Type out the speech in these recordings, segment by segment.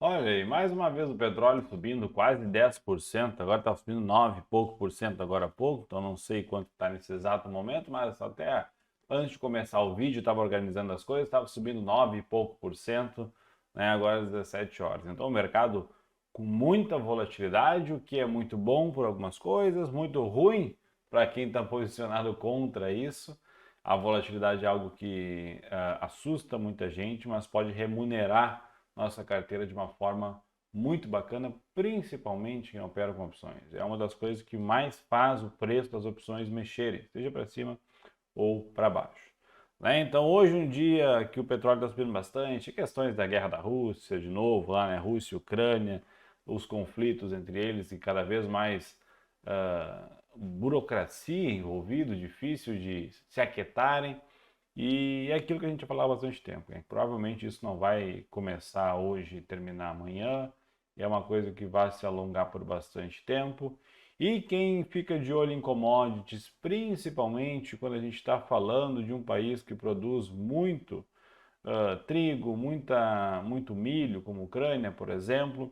Olha aí, mais uma vez o petróleo subindo quase 10%, agora está subindo 9 e pouco por cento agora há pouco, então não sei quanto está nesse exato momento, mas até antes de começar o vídeo estava organizando as coisas, estava subindo 9 e pouco por cento, né, agora às 17 horas. Então o mercado com muita volatilidade, o que é muito bom por algumas coisas, muito ruim para quem está posicionado contra isso. A volatilidade é algo que assusta muita gente, mas pode remunerar nossa carteira de uma forma muito bacana, principalmente quem opera com opções. É uma das coisas que mais faz o preço das opções mexerem, seja para cima ou para baixo. Né? Então, hoje, um dia que o petróleo está subindo bastante, questões da guerra da Rússia, de novo, lá, né? Rússia e Ucrânia, os conflitos entre eles e cada vez mais burocracia envolvida, difícil de se aquietarem. E é aquilo que a gente já falava há bastante tempo, né? Provavelmente isso não vai começar hoje e terminar amanhã, é uma coisa que vai se alongar por bastante tempo. E quem fica de olho em commodities, principalmente quando a gente está falando de um país que produz muito trigo, muito milho, como a Ucrânia, por exemplo,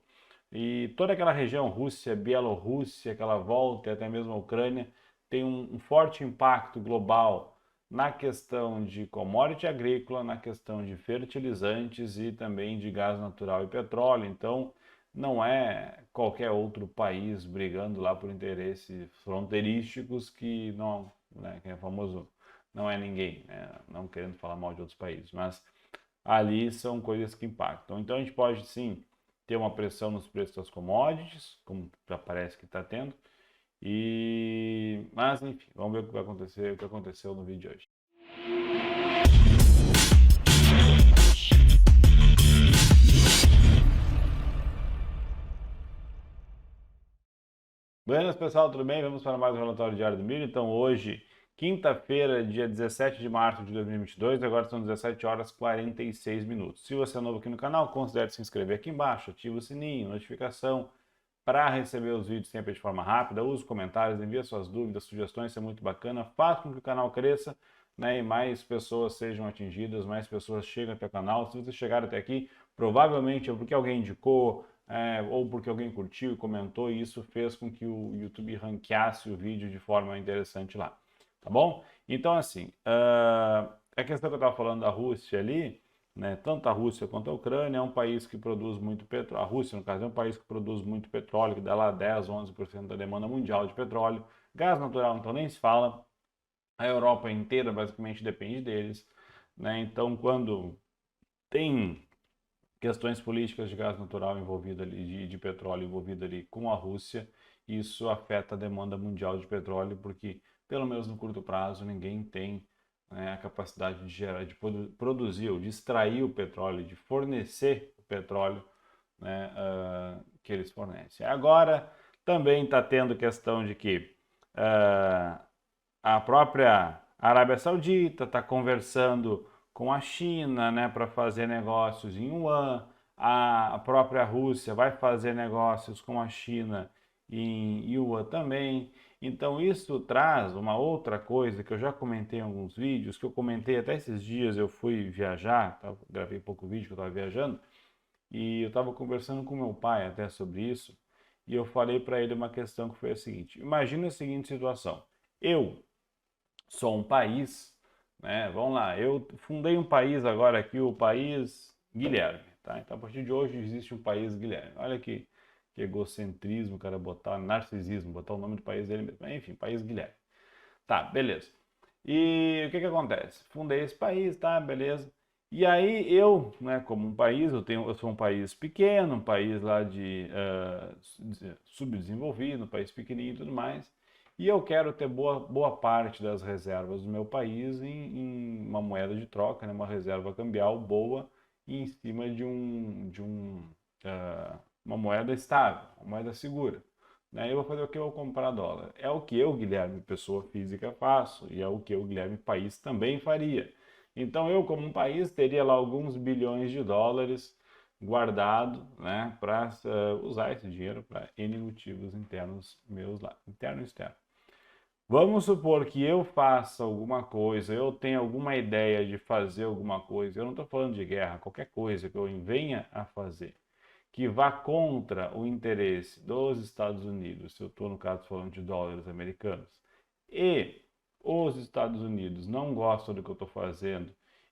e toda aquela região, Rússia, Bielorrússia, aquela volta e até mesmo a Ucrânia, tem um forte impacto global na questão de commodity agrícola, na questão de fertilizantes e também de gás natural e petróleo. Então, não é qualquer outro país brigando lá por interesses fronteirísticos que não, né, que é famoso, não é ninguém, né, não querendo falar mal de outros países, mas ali são coisas que impactam. Então, a gente pode sim ter uma pressão nos preços das commodities, como já parece que está tendo, mas enfim, vamos ver o que vai acontecer, o que aconteceu no vídeo de hoje. Buenas, pessoal, tudo bem? Vamos para mais um relatório diário do milho. Então, hoje, quinta-feira, dia 17 de março de 2022, agora são 17 horas e 46 minutos. Se você é novo aqui no canal, considere se inscrever aqui embaixo, ativa o sininho, notificação, para receber os vídeos sempre de forma rápida. Use comentários, envie suas dúvidas, sugestões, isso é muito bacana. Faça com que o canal cresça, né, e mais pessoas sejam atingidas, mais pessoas chegam até o canal. Se você chegar até aqui, provavelmente é porque alguém indicou, ou porque alguém curtiu e comentou, e isso fez com que o YouTube ranqueasse o vídeo de forma interessante lá. Tá bom? Então, assim, a questão que eu estava falando da Rússia ali, né, tanto a Rússia quanto a Ucrânia é um país que produz muito petróleo. A Rússia, no caso, é um país que produz muito petróleo, que dá lá 10, 11% da demanda mundial de petróleo. Gás natural, então nem se fala. A Europa inteira basicamente depende deles. Né? Então, quando tem questões políticas de gás natural envolvido ali, de petróleo envolvido ali com a Rússia, isso afeta a demanda mundial de petróleo, porque, pelo menos no curto prazo, ninguém tem, né, a capacidade de gerar, de produzir ou de extrair o petróleo, de fornecer o petróleo, né, que eles fornecem. Agora, também está tendo questão de que a própria Arábia Saudita está conversando com a China, né, para fazer negócios em Yuan. A própria Rússia vai fazer negócios com a China em Yuan também. Então isso traz uma outra coisa que eu já comentei em alguns vídeos, que eu comentei até esses dias, eu fui viajar, gravei pouco vídeo que eu estava viajando, e eu estava conversando com meu pai até sobre isso, e eu falei para ele uma questão que foi a seguinte: imagina a seguinte situação. Eu sou um país, né? Vamos lá, eu fundei um país agora aqui, o país Guilherme, tá? Então, a partir de hoje existe um país Guilherme. Olha que egocentrismo, o cara botar, narcisismo, botar o nome do país dele mesmo. Enfim, país Guilherme. Tá, beleza. E o que que acontece? Fundei esse país, tá, beleza. E aí eu, né, como um país, eu sou um país pequeno, um país lá subdesenvolvido, um país pequenininho e tudo mais, e eu quero ter boa parte das reservas do meu país em uma moeda de troca, né, uma reserva cambial boa e em cima uma moeda estável, uma moeda segura. Né? Eu vou fazer o que? Eu vou comprar dólar. É o que eu, Guilherme, pessoa física, faço. E é o que eu, Guilherme, país, também faria. Então eu, como um país, teria lá alguns bilhões de dólares guardado, né, para usar esse dinheiro para N motivos internos meus lá, interno e externo. Vamos supor que eu faça alguma coisa, eu tenha alguma ideia de fazer alguma coisa, eu não estou falando de guerra, qualquer coisa que eu venha a fazer, que vá contra o interesse dos Estados Unidos, se eu estou, no caso, falando de dólares americanos, e os Estados Unidos não gostam do que eu estou fazendo,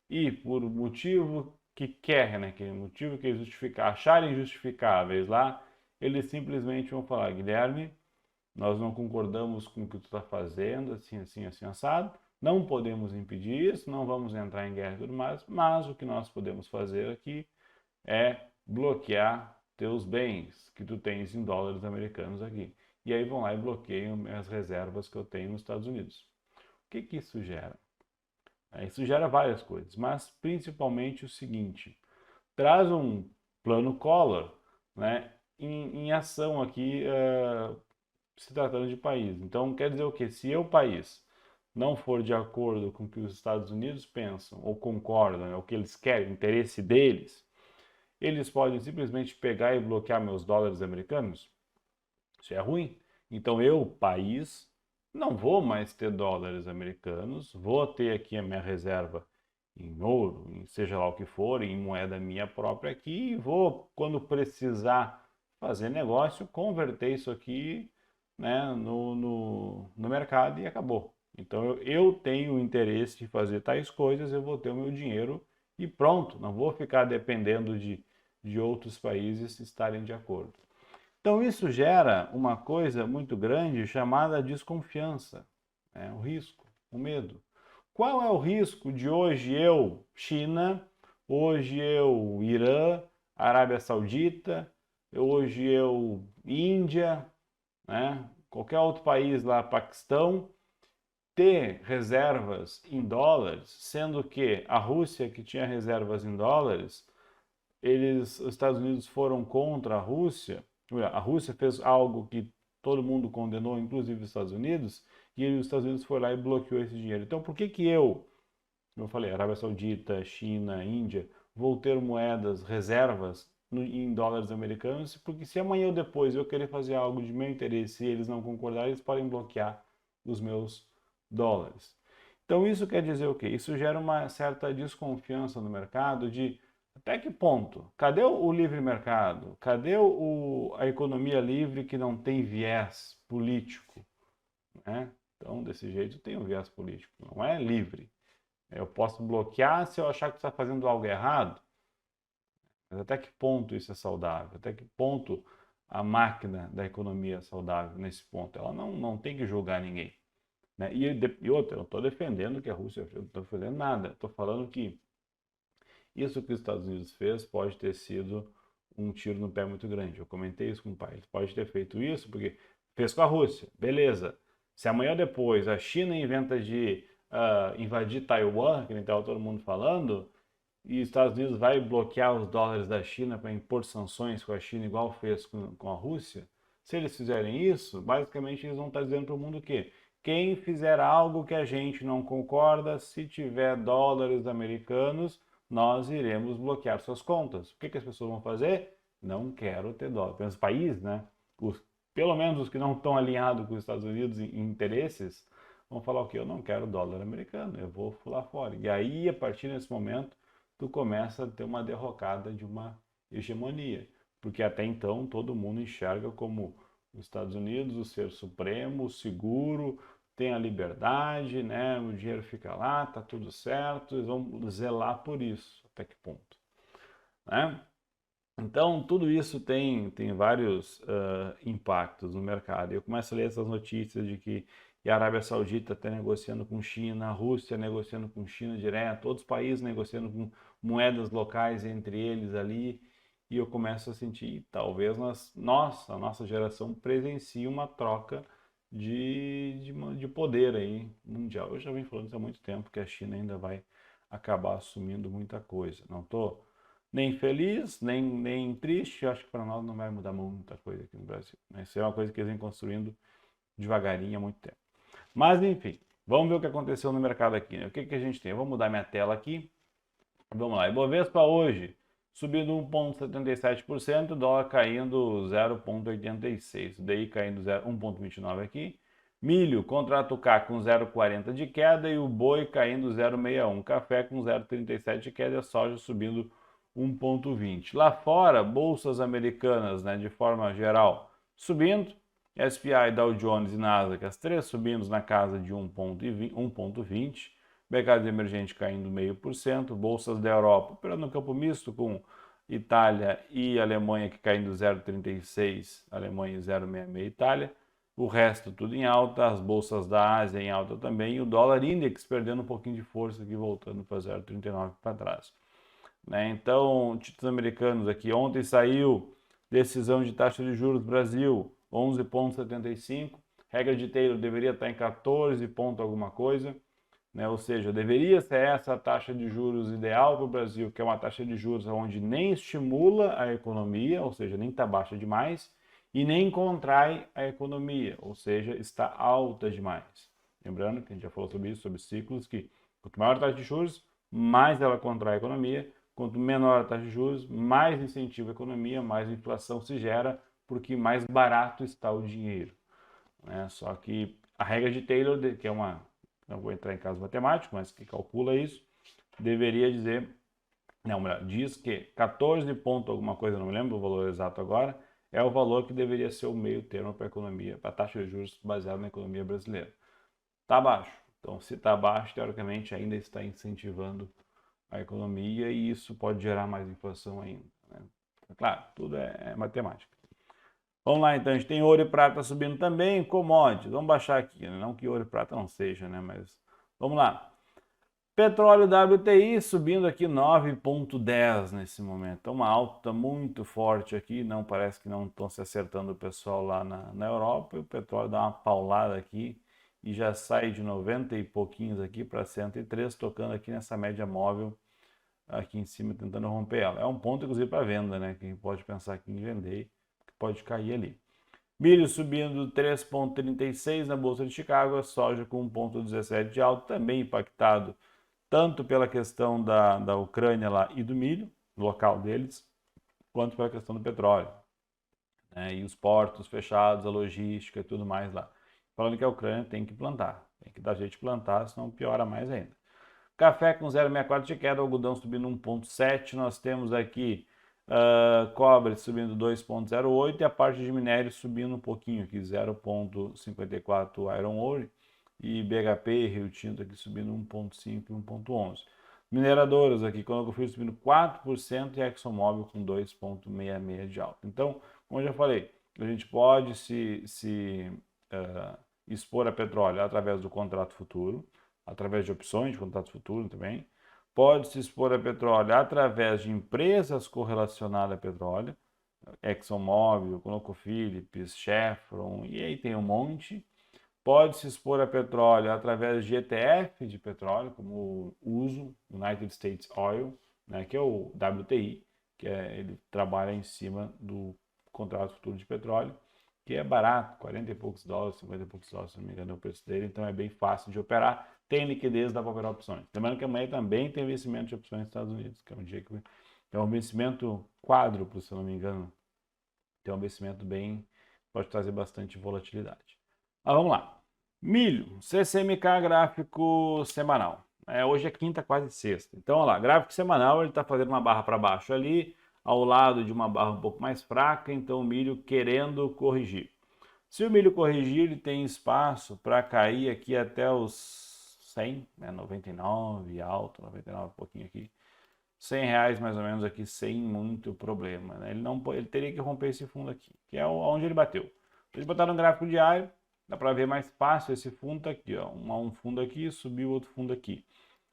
e por motivo que quer, né, que motivo que justificar, acharem justificáveis lá, eles simplesmente vão falar: Guilherme, nós não concordamos com o que tu está fazendo, assim, assim, assim, assado, não podemos impedir isso, não vamos entrar em guerra e tudo mais, mas o que nós podemos fazer aqui é bloquear teus bens que tu tens em dólares americanos aqui. E aí vão lá e bloqueiam as reservas que eu tenho nos Estados Unidos. O que que isso gera? Isso gera várias coisas, mas principalmente o seguinte: traz um plano Collor, né, em ação aqui, se tratando de país. Então, quer dizer o quê? Se o país não for de acordo com o que os Estados Unidos pensam ou concordam, é o que eles querem, o interesse deles, eles podem simplesmente pegar e bloquear meus dólares americanos. Isso é ruim. Então, eu, país, não vou mais ter dólares americanos, vou ter aqui a minha reserva em ouro, em seja lá o que for, em moeda minha própria aqui, e vou, quando precisar fazer negócio, converter isso aqui, né, no mercado e acabou. Então eu tenho interesse de fazer tais coisas, eu vou ter o meu dinheiro e pronto, não vou ficar dependendo de outros países estarem de acordo. Então isso gera uma coisa muito grande chamada desconfiança, né? O risco, o medo. Qual é o risco de hoje eu, China, hoje eu, Irã, Arábia Saudita, hoje eu, Índia, né? Qualquer outro país lá, Paquistão, ter reservas em dólares, sendo que a Rússia, que tinha reservas em dólares, os Estados Unidos foram contra a Rússia fez algo que todo mundo condenou, inclusive os Estados Unidos, e os Estados Unidos foi lá e bloqueou esse dinheiro. Então, por que que eu, como eu falei, Arábia Saudita, China, Índia, vou ter moedas, reservas em dólares americanos? Porque se amanhã ou depois eu querer fazer algo de meu interesse e eles não concordarem, eles podem bloquear os meus dólares. Então, isso quer dizer o quê? Isso gera uma certa desconfiança no mercado de até que ponto? Cadê o livre mercado? Cadê a economia livre que não tem viés político, né? Então, desse jeito tem um viés político, não é livre. Eu posso bloquear se eu achar que está fazendo algo errado, mas até que ponto isso é saudável? Até que ponto a máquina da economia é saudável nesse ponto? Ela não tem que julgar ninguém, né? E outra, eu não estou defendendo que a Rússia, eu não estou defendendo nada, estou falando que isso que os Estados Unidos fez pode ter sido um tiro no pé muito grande. Eu comentei isso com o pai. Ele pode ter feito isso porque fez com a Rússia. Beleza. Se amanhã ou depois a China inventa de invadir Taiwan, que nem estava todo mundo falando, e os Estados Unidos vai bloquear os dólares da China para impor sanções com a China, igual fez com a Rússia, se eles fizerem isso, basicamente eles vão estar dizendo para o mundo o quê? Quem fizer algo que a gente não concorda, se tiver dólares americanos, nós iremos bloquear suas contas. O que as pessoas vão fazer? Não quero ter dólar. Pelo menos os países, né? Pelo menos os que não estão alinhados com os Estados Unidos em interesses, vão falar o quê? Eu não quero dólar americano, eu vou lá fora. E aí, a partir desse momento, tu começa a ter uma derrocada de uma hegemonia. Porque até então todo mundo enxerga como os Estados Unidos o ser supremo, o seguro, tem a liberdade, né? O dinheiro fica lá, tá tudo certo, eles vão zelar por isso, até que ponto, né? Então, tudo isso tem vários impactos no mercado. Eu começo a ler essas notícias de que a Arábia Saudita está negociando com China, a Rússia negociando com China direto, outros países negociando com moedas locais entre eles ali, e eu começo a sentir, talvez a nossa geração presencie uma troca de poder aí mundial. Eu já venho falando isso há muito tempo, que a China ainda vai acabar assumindo muita coisa. Não estou nem feliz, nem triste. Acho que para nós não vai mudar muita coisa aqui no Brasil, né? Isso é uma coisa que eles vêm construindo devagarinho há muito tempo. Mas enfim, vamos ver o que aconteceu no mercado aqui, né? O que a gente tem? Eu vou mudar minha tela aqui. Vamos lá. Ibovespa hoje subindo 1,77%, dólar caindo 0,86%, DI caindo 1,29% aqui. Milho, contrato K com 0,40 de queda e o boi caindo 0,61. Café com 0,37 de queda e a soja subindo 1,20. Lá fora, bolsas americanas, né, de forma geral, subindo. SPI, Dow Jones e Nasdaq, as três subindo na casa de 1,20. Mercado emergente caindo 0,5%. Bolsas da Europa, operando no campo misto com Itália e Alemanha que caindo 0,36, Alemanha 0,66 Itália. O resto tudo em alta, as bolsas da Ásia em alta também, e o dólar index perdendo um pouquinho de força aqui, voltando para 0,39 para trás. Né? Então, títulos americanos aqui, ontem saiu decisão de taxa de juros Brasil, 11,75, regra de Taylor deveria estar em 14 ponto alguma coisa, né? Ou seja, deveria ser essa a taxa de juros ideal para o Brasil, que é uma taxa de juros onde nem estimula a economia, ou seja, nem está baixa demais, e nem contrai a economia, ou seja, está alta demais. Lembrando que a gente já falou sobre isso, sobre ciclos, que quanto maior a taxa de juros, mais ela contrai a economia, quanto menor a taxa de juros, mais incentiva a economia, mais inflação se gera, porque mais barato está o dinheiro. Né? Só que a regra de Taylor, que é uma, não vou entrar em caso matemático, mas que calcula isso, deveria dizer, não, melhor, diz que 14 ponto alguma coisa, não me lembro o valor exato agora, é o valor que deveria ser o meio termo para a economia, para a taxa de juros baseada na economia brasileira. Está baixo. Então, se está baixo, teoricamente ainda está incentivando a economia e isso pode gerar mais inflação ainda. Né? Claro, tudo é matemática. Vamos lá, então, a gente tem ouro e prata subindo também, commodities. Vamos baixar aqui, né? Não que ouro e prata não seja, né? Mas vamos lá. Petróleo WTI subindo aqui 9,10 nesse momento. Então, uma alta muito forte aqui. Não parece que não estão se acertando o pessoal lá na Europa. E o petróleo dá uma paulada aqui e já sai de 90 e pouquinhos aqui para 103, tocando aqui nessa média móvel aqui em cima, tentando romper ela. É um ponto, inclusive, para venda, né? Quem pode pensar aqui em vender, pode cair ali. Milho subindo 3,36 na Bolsa de Chicago, a soja com 1,17 de alta, também impactado tanto pela questão da Ucrânia lá e do milho, local deles, quanto pela questão do petróleo. Né? E os portos fechados, a logística e tudo mais lá. Falando que a Ucrânia tem que plantar, tem que dar jeito de plantar, senão piora mais ainda. Café com 0,64 de queda, algodão subindo 1,7. Nós temos aqui cobre subindo 2,08 e a parte de minério subindo um pouquinho aqui, 0,54 Iron Ore e BHP, Rio Tinto aqui subindo 1,5 e 1,11. Mineradoras aqui, ConocoPhillips subindo 4% e ExxonMobil com 2,66 de alta. Então, como eu já falei, a gente pode se expor a petróleo através do contrato futuro, através de opções de contrato futuro também. Pode se expor a petróleo através de empresas correlacionadas a petróleo, ExxonMobil, ConocoPhillips, Chevron, e aí tem um monte. Pode se expor a petróleo através de ETF de petróleo, como o USO, United States Oil, né, que é o WTI, ele trabalha em cima do contrato futuro de petróleo, que é barato, 40 e poucos dólares, 50 e poucos dólares, se não me engano é o preço dele, então é bem fácil de operar, tem liquidez, dá para operar opções. Lembrando que amanhã também tem vencimento de opções nos Estados Unidos, que é um dia que é um vencimento quádruplo, se eu não me engano, tem um vencimento bem, pode trazer bastante volatilidade. Mas vamos lá. Milho, CCMK gráfico semanal. Hoje é quinta, quase sexta. Então, olha lá, gráfico semanal, ele está fazendo uma barra para baixo ali, ao lado de uma barra um pouco mais fraca, então o milho querendo corrigir. Se o milho corrigir, ele tem espaço para cair aqui até os 100, né, 99 alto, 99 um pouquinho aqui. R$100 mais ou menos aqui sem muito problema. Né? Ele teria que romper esse fundo aqui, que é onde ele bateu. Eles botaram no gráfico diário, dá para ver mais fácil, esse fundo está aqui, ó. Um fundo aqui, subiu outro fundo aqui.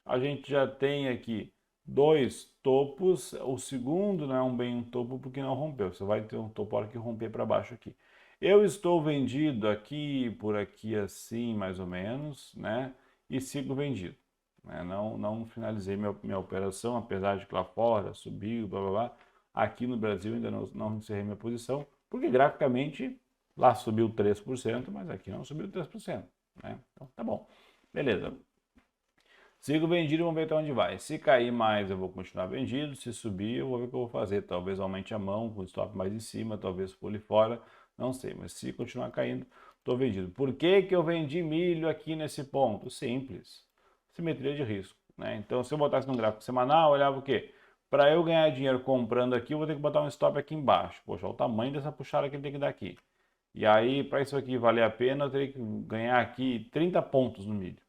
A gente já tem aqui dois topos, o segundo não é bem um topo porque não rompeu, você vai ter um topo a hora que romper para baixo aqui. Eu estou vendido aqui, por aqui assim, mais ou menos, né? E sigo vendido. Né? Não finalizei minha operação, apesar de que lá fora subiu, blá blá blá. Aqui no Brasil ainda não encerrei minha posição, porque graficamente lá subiu 3%, mas aqui não subiu 3%. Né? Então tá bom, beleza. Sigo vendido e vamos ver até onde vai. Se cair mais, eu vou continuar vendido. Se subir, eu vou ver o que eu vou fazer. Talvez aumente a mão, com o stop mais em cima, talvez pule fora, não sei. Mas se continuar caindo, estou vendido. Por que que eu vendi milho aqui nesse ponto? Simples. Simetria de risco. Né? Então, se eu botasse no gráfico semanal, olhava o quê? Para eu ganhar dinheiro comprando aqui, eu vou ter que botar um stop aqui embaixo. Poxa, olha o tamanho dessa puxada que ele tem que dar aqui. E aí, para isso aqui valer a pena, eu teria que ganhar aqui 30 pontos no milho.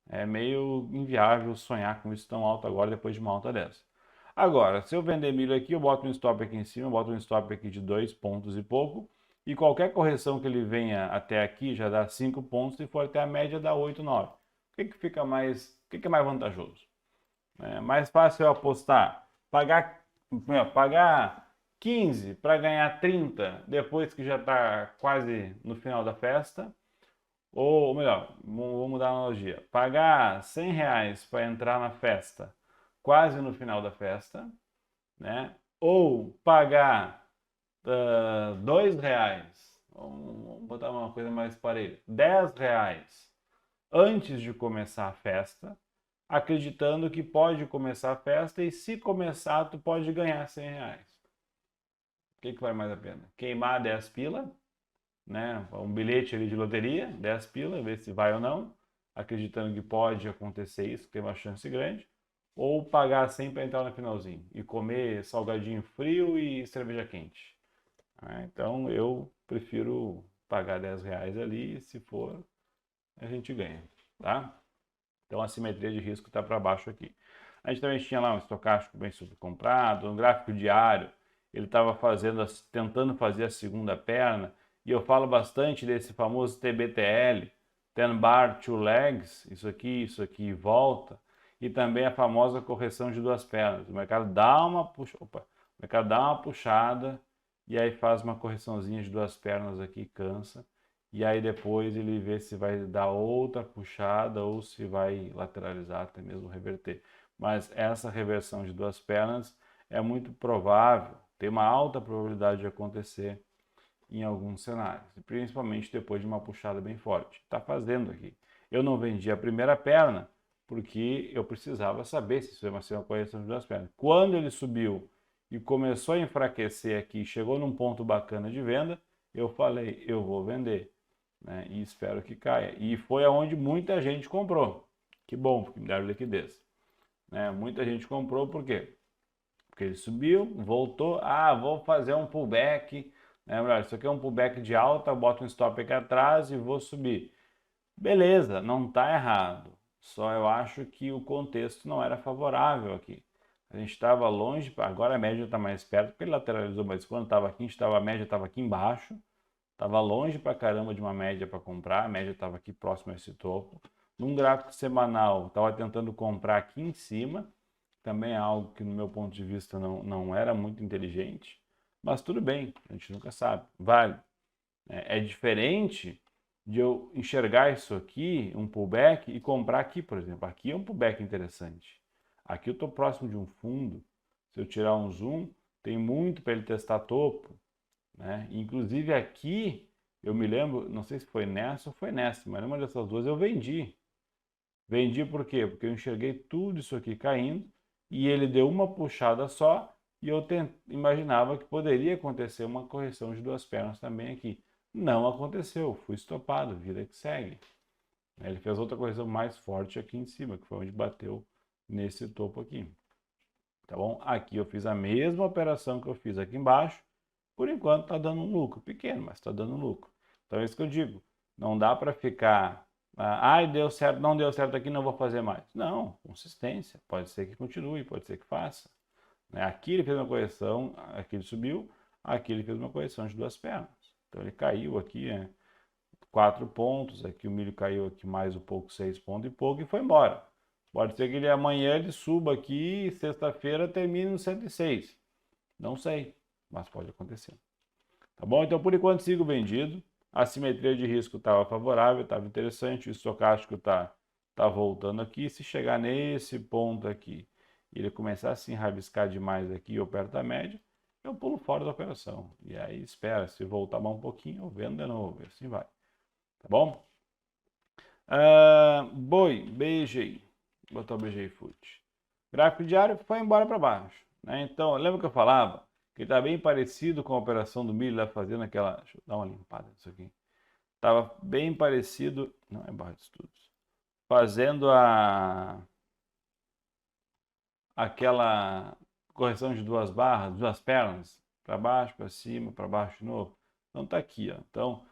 É meio inviável sonhar com isso tão alto agora, depois de uma alta dessa. Agora, se eu vender milho aqui, eu boto um stop aqui em cima, eu boto um stop aqui de 2 pontos e pouco, e qualquer correção que ele venha até aqui já dá 5 pontos, se for até a média dá 8, 9. O que fica mais, o que é mais vantajoso? É mais fácil eu apostar, pagar 15 para ganhar 30 depois que já está quase no final da festa, ou melhor, vou mudar a analogia, pagar 100 reais para entrar na festa quase no final da festa, né? Ou pagar 2 reais, vamos botar uma coisa mais parelha, 10 reais antes de começar a festa, acreditando que pode começar a festa e se começar, tu pode ganhar 100 reais. O que vale mais a pena? Queimar 10 pila, né? Um bilhete ali de loteria, 10 pila, ver se vai ou não, acreditando que pode acontecer isso, que tem uma chance grande, ou pagar 100 para entrar no finalzinho e comer salgadinho frio e cerveja quente. Então eu prefiro pagar 10 reais ali, e se for, a gente ganha, tá? Então a simetria de risco está para baixo aqui. A gente também tinha lá um estocástico bem subcomprado, um gráfico diário, ele estava tentando fazer a segunda perna, e eu falo bastante desse famoso TBTL, 10 bar, 2 legs, isso aqui volta, e também a famosa correção de duas pernas. O mercado dá uma puxada, e aí faz uma correçãozinha de duas pernas aqui, cansa, e aí depois ele vê se vai dar outra puxada ou se vai lateralizar, até mesmo reverter. Mas essa reversão de duas pernas é muito provável, tem uma alta probabilidade de acontecer em alguns cenários, principalmente depois de uma puxada bem forte. Está fazendo aqui. Eu não vendi a primeira perna porque eu precisava saber se isso ia ser uma correção de duas pernas. Quando ele subiu e começou a enfraquecer aqui, chegou num ponto bacana de venda, eu falei, eu vou vender, né? E espero que caia. E foi aonde muita gente comprou. Que bom, porque me deram liquidez. Né? Muita gente comprou, por quê? Porque ele subiu, voltou, vou fazer um pullback, né? Melhor, isso aqui é um pullback de alta, boto um stop aqui atrás e vou subir. Beleza, não está errado. Só eu acho que o contexto não era favorável aqui. A gente estava longe, agora a média está mais perto, porque ele lateralizou, mas quando estava aqui, a média estava aqui embaixo. Estava longe pra caramba de uma média para comprar, a média estava aqui próximo a esse topo. Num gráfico semanal, estava tentando comprar aqui em cima, também é algo que no meu ponto de vista não era muito inteligente, mas tudo bem, a gente nunca sabe, vale. É diferente de eu enxergar isso aqui, um pullback, e comprar aqui, por exemplo. Aqui é um pullback interessante. Aqui eu estou próximo de um fundo, se eu tirar um zoom, tem muito para ele testar topo, né? Inclusive aqui, eu me lembro, não sei se foi nessa ou foi nessa, mas numa dessas duas eu vendi. Vendi por quê? Porque eu enxerguei tudo isso aqui caindo e ele deu uma puxada só e eu imaginava que poderia acontecer uma correção de duas pernas também aqui. Não aconteceu, fui estopado, vida que segue. Ele fez outra correção mais forte aqui em cima, que foi onde bateu nesse topo aqui. Tá bom? Aqui eu fiz a mesma operação que eu fiz aqui embaixo, por enquanto está dando um lucro pequeno, mas está dando lucro. Então é isso que eu digo. Não dá para ficar, deu certo, não deu certo aqui, não vou fazer mais. Não, consistência. Pode ser que continue, pode ser que faça. Né? Aqui ele fez uma correção, aqui ele subiu, aqui ele fez uma correção de duas pernas. Então ele caiu aqui, 4 pontos, aqui o milho caiu aqui mais um pouco, 6 pontos e pouco, e foi embora. Pode ser que ele amanhã ele suba aqui, sexta-feira termine no 106. Não sei, mas pode acontecer. Tá bom? Então, por enquanto, sigo vendido. A simetria de risco estava favorável, estava interessante. O estocástico tá voltando aqui. Se chegar nesse ponto aqui e ele começar a se enrabiscar demais aqui ou perto da média, eu pulo fora da operação. E aí espera, se voltar mais um pouquinho, eu vendo de novo. E assim vai. Tá bom? Boi, BG. Vou botar o BG Food. Gráfico diário foi embora para baixo. Né? Então, lembra que eu falava que está bem parecido com a operação do milho lá fazendo aquela. Deixa eu dar uma limpada nisso aqui. Estava bem parecido. Não é barra de estudos. Fazendo aquela correção de duas barras, duas pernas, para baixo, para cima, para baixo de novo. Então tá aqui, ó. Então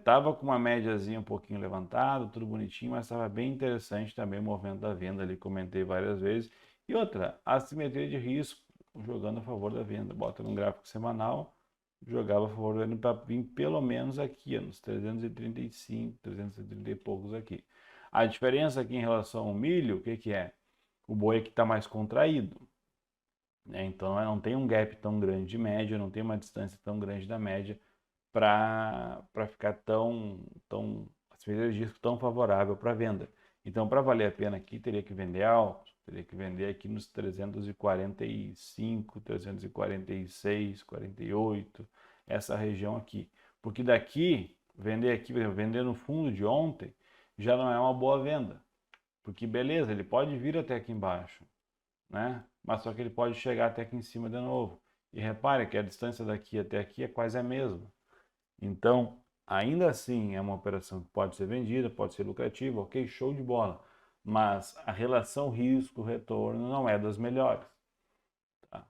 tava com uma médiazinha um pouquinho levantada, tudo bonitinho, mas estava bem interessante também o movimento da venda ali, comentei várias vezes. E outra, assimetria de risco jogando a favor da venda. Bota no gráfico semanal, jogava a favor da venda para vir pelo menos aqui, ó, nos 335, 330 e poucos aqui. A diferença aqui em relação ao milho, o que que é? O boi aqui está mais contraído, né? Então não tem um gap tão grande de média, não tem uma distância tão grande da média para ficar tão assimetria de risco tão favorável para venda. Então, para valer a pena aqui, teria que vender alto, teria que vender aqui nos 345, 346, 48, essa região aqui. Porque daqui, vender aqui, vender no fundo de ontem, já não é uma boa venda. Porque beleza, ele pode vir até aqui embaixo, né? Mas só que ele pode chegar até aqui em cima de novo. E repare que a distância daqui até aqui é quase a mesma. Então, ainda assim, é uma operação que pode ser vendida, pode ser lucrativa, ok, show de bola. Mas a relação risco-retorno não é das melhores. Tá?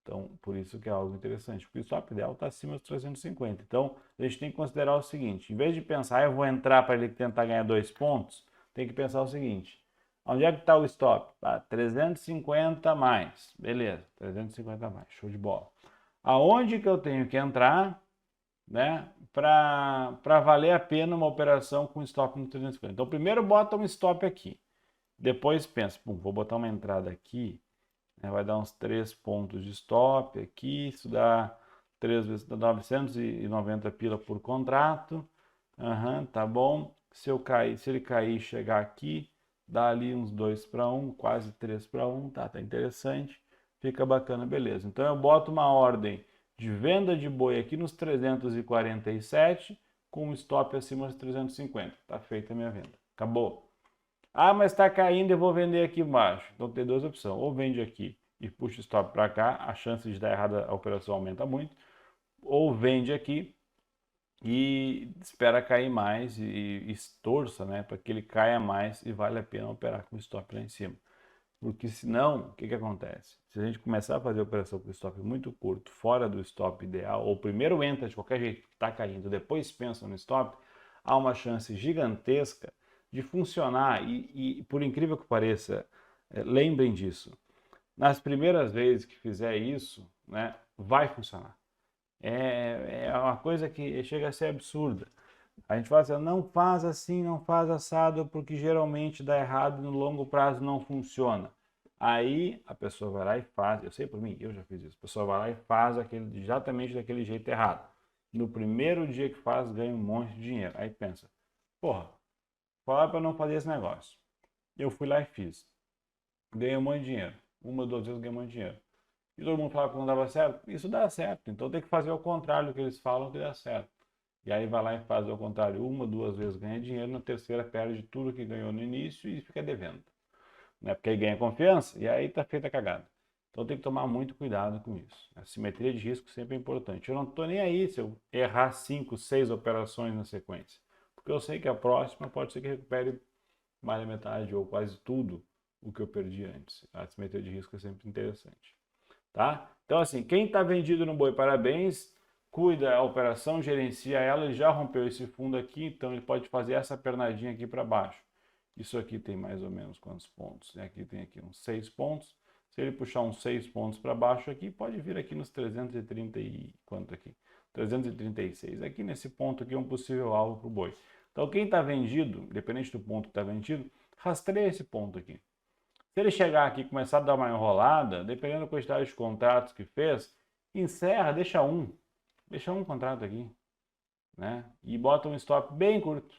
Então, por isso que é algo interessante. Porque o stop ideal está acima dos 350. Então, a gente tem que considerar o seguinte. Em vez de pensar, eu vou entrar para ele tentar ganhar 2 pontos, tem que pensar o seguinte. Onde é que está o stop? 350 mais. Beleza, 350 mais. Show de bola. Aonde que eu tenho que entrar, né, para valer a pena uma operação com stop no 350. Então, primeiro bota um stop aqui. Depois pensa, vou botar uma entrada aqui, né, vai dar uns 3 pontos de stop aqui, isso dá 3 vezes 990 pila por contrato. Tá bom. Se ele cair e chegar aqui, dá ali uns 2 para 1, quase 3 para 1, tá interessante. Fica bacana, beleza. Então eu boto uma ordem de venda de boi aqui nos 347, com um stop acima dos 350. Tá feita a minha venda. Acabou. Ah, mas está caindo, eu vou vender aqui embaixo. Então tem duas opções. Ou vende aqui e puxa o stop para cá, a chance de dar errada a operação aumenta muito. Ou vende aqui e espera cair mais e torça, né, para que ele caia mais e vale a pena operar com o stop lá em cima. Porque senão, o que acontece? Se a gente começar a fazer a operação com stop muito curto, fora do stop ideal, ou primeiro entra de qualquer jeito que está caindo, depois pensa no stop, há uma chance gigantesca de funcionar. E por incrível que pareça, lembrem disso. Nas primeiras vezes que fizer isso, né, vai funcionar. É uma coisa que chega a ser absurda. A gente fala assim, não faz assim, não faz assado, porque geralmente dá errado e no longo prazo não funciona. Aí a pessoa vai lá e faz, eu sei por mim, eu já fiz isso, a pessoa vai lá e faz exatamente daquele jeito errado. No primeiro dia que faz, ganha um monte de dinheiro. Aí pensa, porra, falar para não fazer esse negócio. Eu fui lá e fiz. Ganhei um monte de dinheiro. Uma, duas vezes ganhei um monte de dinheiro. E todo mundo falava que não dava certo. Isso dá certo. Então tem que fazer o contrário do que eles falam que dá certo. E aí vai lá e faz o contrário. Uma, duas vezes ganha dinheiro, na terceira perde tudo que ganhou no início e fica devendo. Né? Porque aí ganha confiança e aí tá feita a cagada. Então tem que tomar muito cuidado com isso. A simetria de risco sempre é importante. Eu não estou nem aí se eu errar 5, 6 operações na sequência. Porque eu sei que a próxima pode ser que recupere mais da metade ou quase tudo o que eu perdi antes. A simetria de risco é sempre interessante. Tá? Então, assim, quem está vendido no boi, parabéns, cuida a operação, gerencia ela, ele já rompeu esse fundo aqui, então ele pode fazer essa pernadinha aqui para baixo. Isso aqui tem mais ou menos quantos pontos? Aqui tem aqui uns 6 pontos. Se ele puxar uns 6 pontos para baixo aqui, pode vir aqui nos 330 e quanto aqui? 336. Aqui nesse ponto aqui é um possível alvo para o boi. Então, quem está vendido, independente do ponto que está vendido, rastreia esse ponto aqui. Se ele chegar aqui e começar a dar uma enrolada, dependendo da quantidade de contratos que fez, encerra, deixa um contrato aqui, né? E bota um stop bem curto.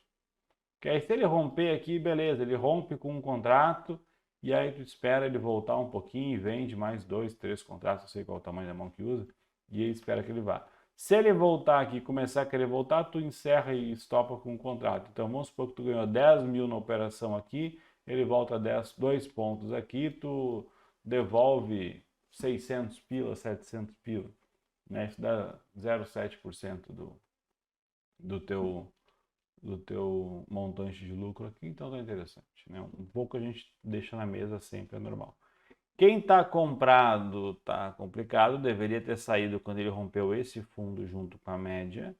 Que aí se ele romper aqui, beleza, ele rompe com um contrato e aí tu espera ele voltar um pouquinho e vende mais 2, 3 contratos, não sei qual é o tamanho da mão que usa, e aí espera que ele vá. Se ele voltar aqui e começar a querer voltar, tu encerra e estopa com um contrato. Então vamos supor que tu ganhou 10 mil na operação aqui, ele volta 2 pontos aqui, tu devolve 600 pila, 700 pila. Né? Isso dá 0,7% do teu montante de lucro aqui, então tá interessante. Né? Um pouco a gente deixa na mesa sempre, é normal. Quem está comprado está complicado, deveria ter saído quando ele rompeu esse fundo junto com a média,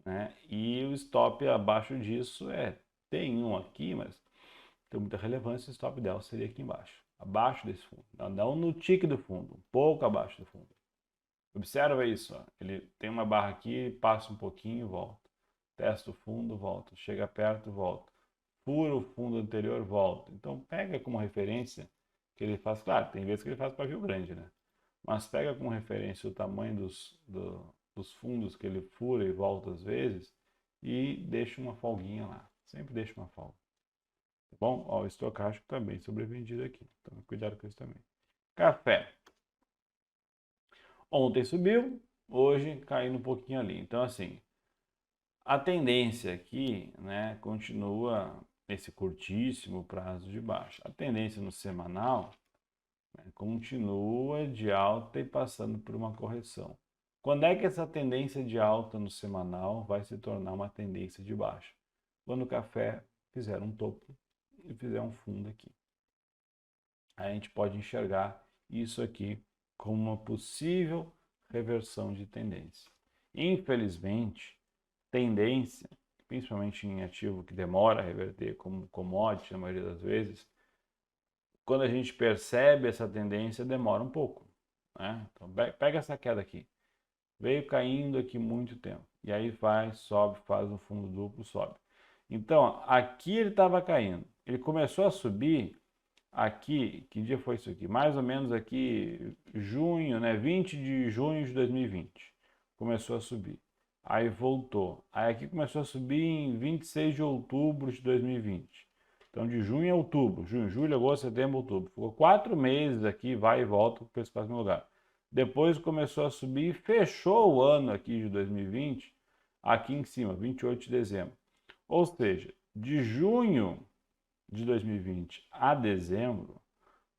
né? E o stop abaixo disso tem um aqui, mas tem muita relevância, o stop dela seria aqui embaixo, abaixo desse fundo, não no tique do fundo, um pouco abaixo do fundo. Observa isso, ó. Ele tem uma barra aqui, passa um pouquinho e volta. Testa o fundo, volta. Chega perto, volta. Fura o fundo anterior, volta. Então pega como referência que ele faz, claro, tem vezes que ele faz pavio grande, né? Mas pega como referência o tamanho dos fundos que ele fura e volta às vezes e deixa uma folguinha lá. Sempre deixa uma folga. Tá bom? Ó, o estocástico também sobrevendido aqui. Então cuidado com isso também. Café. Ontem subiu, hoje caindo um pouquinho ali. Então, assim, a tendência aqui, né, continua nesse curtíssimo prazo de baixa. A tendência no semanal, né, continua de alta e passando por uma correção. Quando é que essa tendência de alta no semanal vai se tornar uma tendência de baixa? Quando o café fizer um topo e fizer um fundo aqui. Aí a gente pode enxergar isso aqui como uma possível reversão de tendência. Infelizmente, tendência, principalmente em ativo que demora a reverter, como commodity, na maioria das vezes, quando a gente percebe essa tendência, demora um pouco. Né? Então, pega essa queda aqui. Veio caindo aqui muito tempo. E aí vai, sobe, faz um fundo duplo, sobe. Então, aqui ele estava caindo. Ele começou a subir aqui, que dia foi isso aqui? Mais ou menos aqui, junho, né? 20 de junho de 2020. Começou a subir. Aí voltou. Aí aqui começou a subir em 26 de outubro de 2020. Então, de junho a outubro. Junho, julho, agosto, setembro, outubro. Ficou 4 meses aqui, vai e volta para esse próximo lugar. Depois começou a subir e fechou o ano aqui de 2020 aqui em cima, 28 de dezembro. Ou seja, de junho de 2020 a dezembro,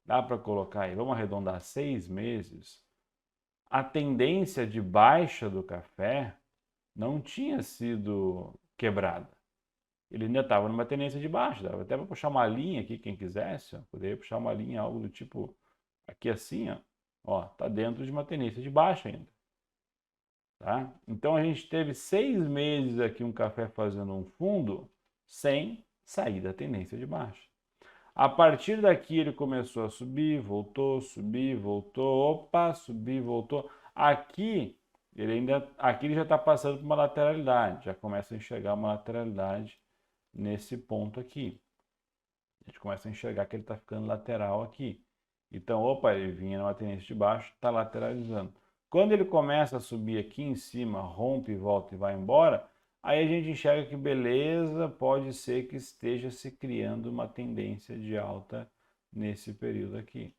dá para colocar aí, vamos arredondar 6 meses, a tendência de baixa do café não tinha sido quebrada. Ele ainda estava numa tendência de baixa, dava até para puxar uma linha aqui, quem quisesse, ó, poderia puxar uma linha, algo do tipo, aqui assim, ó, tá dentro de uma tendência de baixa ainda. Tá? Então a gente teve 6 meses aqui um café fazendo um fundo sem sair da tendência de baixa. A partir daqui ele começou a subir, voltou, opa, subir, voltou. Aqui ele já está passando por uma lateralidade, já começa a enxergar uma lateralidade nesse ponto aqui. A gente começa a enxergar que ele está ficando lateral aqui. Então, opa, ele vinha numa tendência de baixo, está lateralizando. Quando ele começa a subir aqui em cima, rompe, volta e vai embora, aí a gente enxerga que beleza, pode ser que esteja se criando uma tendência de alta nesse período aqui.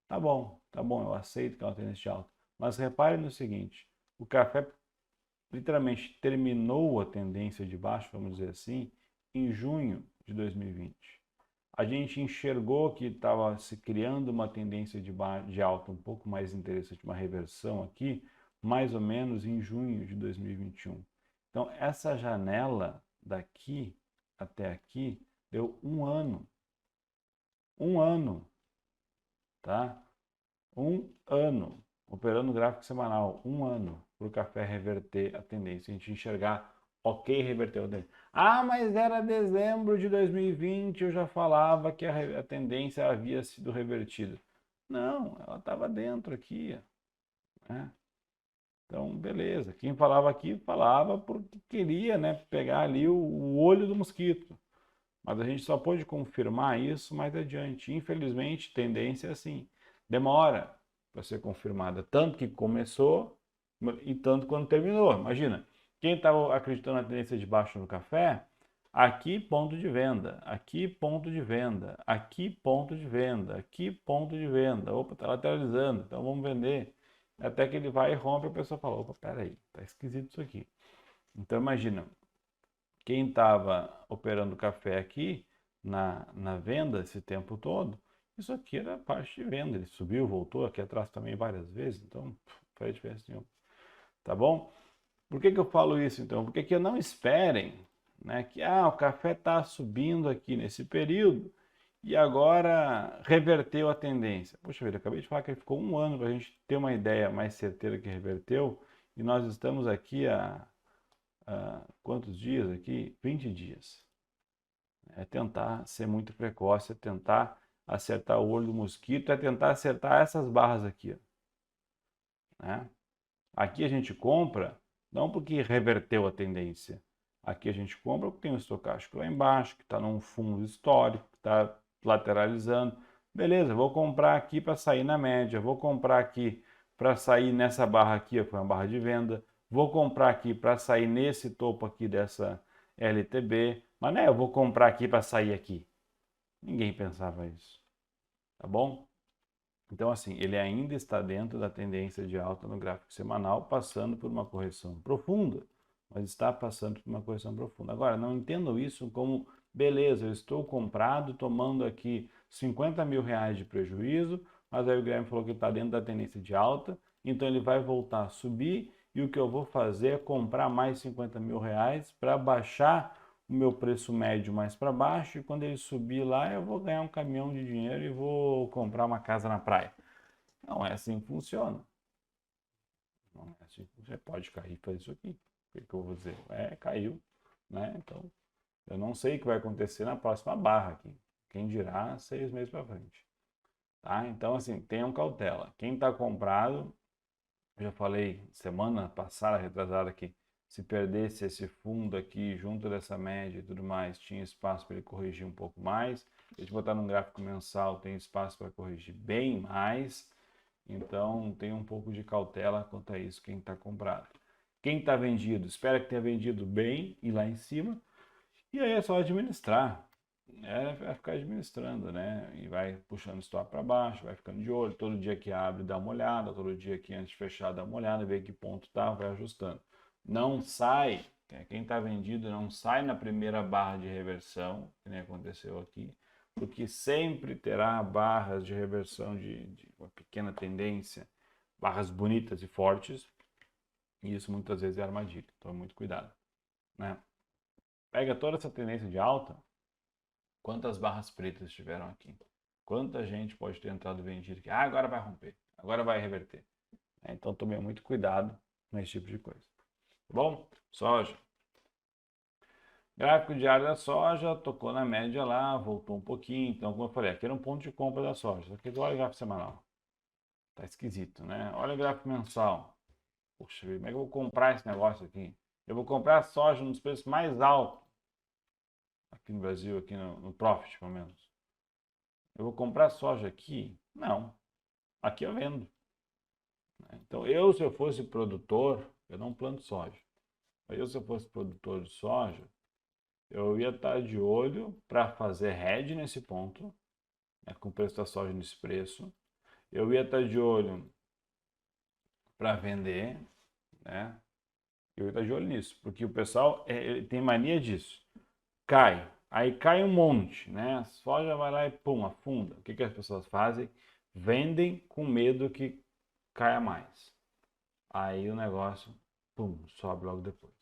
Tá bom, eu aceito que é uma tendência de alta. Mas repare no seguinte, o café literalmente terminou a tendência de baixo, vamos dizer assim, em junho de 2020. A gente enxergou que estava se criando uma tendência de alta um pouco mais interessante, uma reversão aqui, mais ou menos em junho de 2021. Então, essa janela daqui até aqui deu um ano. Um ano, tá? Um ano, operando gráfico semanal, um ano, para o café reverter a tendência, a gente enxergar, ok, reverteu a tendência. Ah, mas era dezembro de 2020, eu já falava que a tendência havia sido revertida. Não, ela estava dentro aqui, né? Então, beleza. Quem falava aqui, falava porque queria, né, pegar ali o olho do mosquito. Mas a gente só pôde confirmar isso mais adiante. Infelizmente, tendência é assim. Demora para ser confirmada. Tanto que começou e tanto quando terminou. Imagina, quem estava acreditando na tendência de baixo no café, aqui ponto de venda, aqui ponto de venda, aqui ponto de venda, aqui ponto de venda. Opa, está lateralizando, então vamos vender. Até que ele vai e rompe, a pessoa fala, opa, peraí, tá esquisito isso aqui. Então imagina, quem estava operando café aqui na venda esse tempo todo, isso aqui era parte de venda. Ele subiu, voltou aqui atrás também várias vezes, então não faz diferença nenhuma. Tá bom? Por que eu falo isso então? Porque que não esperem, né, que o café está subindo aqui nesse período e agora reverteu a tendência. Poxa vida, eu acabei de falar que ele ficou um ano para a gente ter uma ideia mais certeira que reverteu, e nós estamos aqui há quantos dias aqui? 20 dias. É tentar ser muito precoce, é tentar acertar o olho do mosquito, é tentar acertar essas barras aqui, né? Aqui a gente compra não porque reverteu a tendência. Aqui a gente compra porque tem um estocástico lá embaixo, que está num fundo histórico, que está lateralizando. Beleza, vou comprar aqui para sair na média, vou comprar aqui para sair nessa barra aqui, ó, que foi uma barra de venda, vou comprar aqui para sair nesse topo aqui dessa LTB, mas né, eu vou comprar aqui para sair aqui. Ninguém pensava isso, tá bom? Então, assim, ele ainda está dentro da tendência de alta no gráfico semanal, passando por uma correção profunda, mas está passando por uma correção profunda. Agora, não entendam isso como, beleza, eu estou comprado, tomando aqui 50 mil reais de prejuízo, mas aí o Guilherme falou que está dentro da tendência de alta, então ele vai voltar a subir, e o que eu vou fazer é comprar mais 50 mil reais para baixar o meu preço médio mais para baixo, e quando ele subir lá, eu vou ganhar um caminhão de dinheiro e vou comprar uma casa na praia. Não é assim que funciona. Não é assim. Você pode cair e fazer isso aqui. O que eu vou dizer? É, caiu, né? Então, eu não sei o que vai acontecer na próxima barra aqui. Quem dirá 6 meses para frente. Tá? Então, assim, tenham cautela. Quem está comprado, já falei semana passada, retrasada aqui, se perdesse esse fundo aqui junto dessa média e tudo mais, tinha espaço para ele corrigir um pouco mais. Se a gente botar num gráfico mensal, tem espaço para corrigir bem mais. Então, tenha um pouco de cautela quanto a isso, quem está comprado. Quem está vendido, espera que tenha vendido bem e lá em cima. E aí é só administrar. É ficar administrando, né? E vai puxando o stop para baixo, vai ficando de olho. Todo dia que abre, dá uma olhada. Todo dia que antes de fechar, dá uma olhada, vê que ponto tá, vai ajustando. Não sai, quem está vendido não sai na primeira barra de reversão, que nem aconteceu aqui, porque sempre terá barras de reversão de uma pequena tendência, barras bonitas e fortes, e isso muitas vezes é armadilha. Então, muito cuidado, né? Pega toda essa tendência de alta. Quantas barras pretas tiveram aqui? Quanta gente pode ter entrado vendido aqui? Ah, agora vai romper, agora vai reverter. Então tome muito cuidado nesse tipo de coisa. Tá bom? Soja. Gráfico diário da soja, tocou na média lá, voltou um pouquinho. Então, como eu falei, aqui era um ponto de compra da soja. Aqui olha o gráfico semanal. Tá esquisito, né? Olha o gráfico mensal. Poxa, como é que eu vou comprar esse negócio aqui? Eu vou comprar soja nos preços mais altos aqui no Brasil, aqui no Profit, pelo menos. Eu vou comprar soja aqui? Não. Aqui eu vendo. Então, se eu fosse produtor, eu não planto soja. Se eu fosse produtor de soja, eu ia estar de olho para fazer hedge nesse ponto, né, com o preço da soja nesse preço. Eu ia estar de olho para vender, né? Eu ia estar de olho nisso, porque o pessoal tem mania disso. Cai, aí cai um monte, né? A soja vai lá e pum, afunda. O que que as pessoas fazem? Vendem com medo que caia mais. Aí o negócio, pum, sobe logo depois.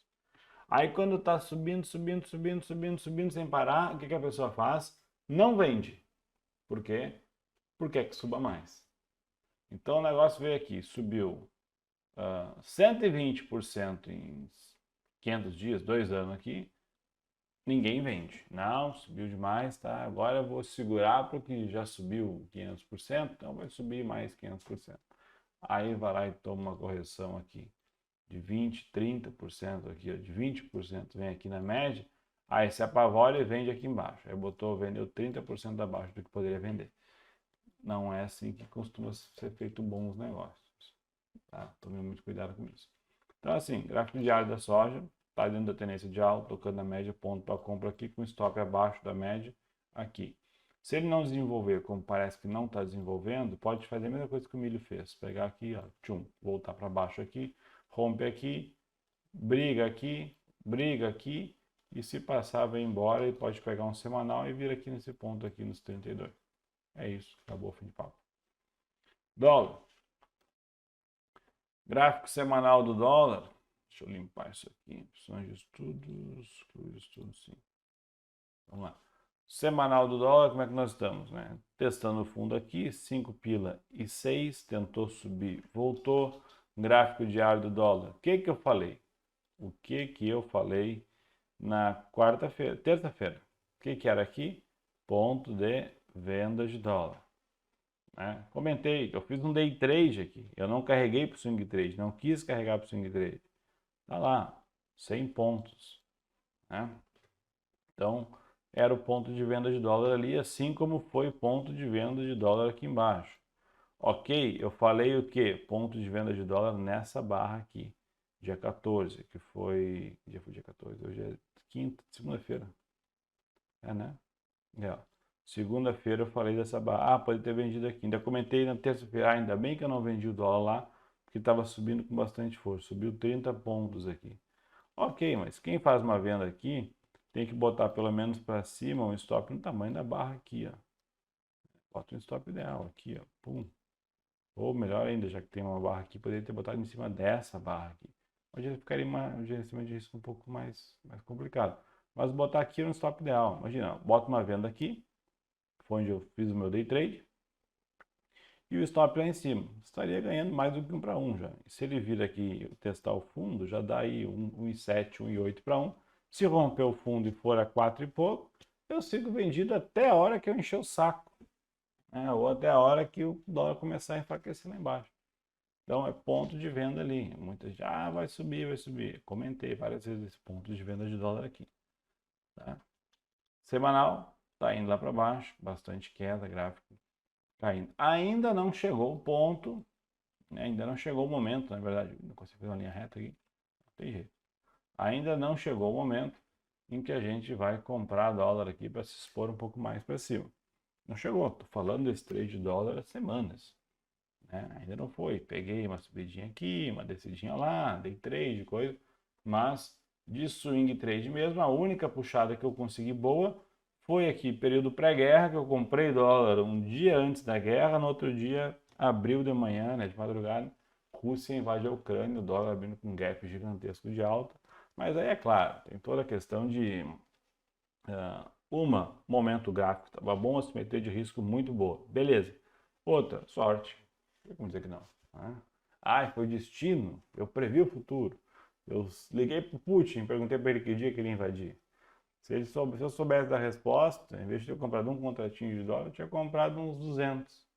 Aí quando está subindo, subindo, subindo, subindo, subindo sem parar, o que que a pessoa faz? Não vende. Por quê? Porque quer que suba mais. Então o negócio veio aqui, subiu 120% em 500 dias, 2 anos aqui, ninguém vende. Não, subiu demais, tá? Agora eu vou segurar porque já subiu 500%, então vai subir mais 500%. Aí vai lá e toma uma correção aqui de 20, 30% aqui, ó, de 20% vem aqui na média, aí se apavora e vende aqui embaixo. Aí vendeu 30% abaixo do que poderia vender. Não é assim que costuma ser feito bons negócios. Tá? Tome muito cuidado com isso. Então, assim, gráfico diário da soja, está dentro da tendência de alta, tocando na média, ponto para compra aqui, com stop abaixo da média aqui. Se ele não desenvolver, como parece que não está desenvolvendo, pode fazer a mesma coisa que o milho fez. Pegar aqui, ó, tchum, voltar para baixo aqui, rompe aqui, briga aqui, e se passar, vai embora e pode pegar um semanal e vir aqui nesse ponto aqui nos 32. É isso, acabou o fim de papo. Dólar. Gráfico semanal do dólar. Deixa eu limpar isso aqui. Opções de estudos, excluir estudos, sim. Vamos lá. Semanal do dólar, como é que nós estamos, né? Testando o fundo aqui, 5 pila e 6, tentou subir, voltou. Gráfico diário do dólar. O que que eu falei? O que que eu falei na quarta-feira, terça-feira? O que que era aqui? Ponto de venda de dólar. Né? Comentei, eu fiz um day trade aqui. Eu não carreguei para o swing trade, não quis carregar para o swing trade. Tá lá, 100 pontos. Né? Então, era o ponto de venda de dólar ali, assim como foi o ponto de venda de dólar aqui embaixo. Ok, eu falei o que? Ponto de venda de dólar nessa barra aqui, dia 14, que foi. Que dia foi dia 14? Hoje é quinta, segunda-feira. É, né? É, ó. Segunda-feira eu falei dessa barra. Ah, pode ter vendido aqui. Ainda comentei na terça-feira. Ah, ainda bem que eu não vendi o dólar lá, porque estava subindo com bastante força. Subiu 30 pontos aqui. Ok, mas quem faz uma venda aqui tem que botar pelo menos para cima um stop no tamanho da barra aqui, ó. Bota um stop ideal aqui, ó. Pum. Ou melhor ainda, já que tem uma barra aqui, poderia ter botado em cima dessa barra aqui. Onde ficaria um gerenciamento de risco um pouco mais complicado. Mas botar aqui era um stop ideal. Imagina, bota uma venda aqui, foi onde eu fiz o meu day trade, e o stop lá em cima. Estaria ganhando mais do que 1 para 1 já. E se ele vir aqui testar o fundo, já dá aí 1,7, 1,8 para 1. Se romper o fundo e for a 4 e pouco, eu sigo vendido até a hora que eu encher o saco. Né? Ou até a hora que o dólar começar a enfraquecer lá embaixo. Então é ponto de venda ali. Muita gente, vai subir, vai subir. Comentei várias vezes esse ponto de venda de dólar aqui. Tá? Semanal, está indo lá para baixo, bastante queda, gráfico caindo. Ainda não chegou o ponto, né? Ainda não chegou o momento, na verdade, não consigo fazer uma linha reta aqui, não tem jeito. Ainda não chegou o momento em que a gente vai comprar dólar aqui para se expor um pouco mais para cima. Não chegou, estou falando desse trade de dólar há semanas. Né? Ainda não foi. Peguei uma subidinha aqui, uma descidinha lá, day trade, coisa. Mas de swing trade mesmo, a única puxada que eu consegui boa foi aqui, período pré-guerra, que eu comprei dólar um dia antes da guerra, no outro dia, abril de manhã, né, de madrugada, Rússia invade a Ucrânia, o dólar abrindo com um gap gigantesco de alta. Mas aí é claro, tem toda a questão de momento gráfico, estava bom, a simetria de risco muito boa. Beleza. Outra, sorte. Vamos dizer que não. Né? Foi destino. Eu previ o futuro. Eu liguei para o Putin, perguntei para ele que dia que ele ia invadir. Se eu soubesse da resposta, em vez de ter comprado um contratinho de dólar, eu tinha comprado uns 200.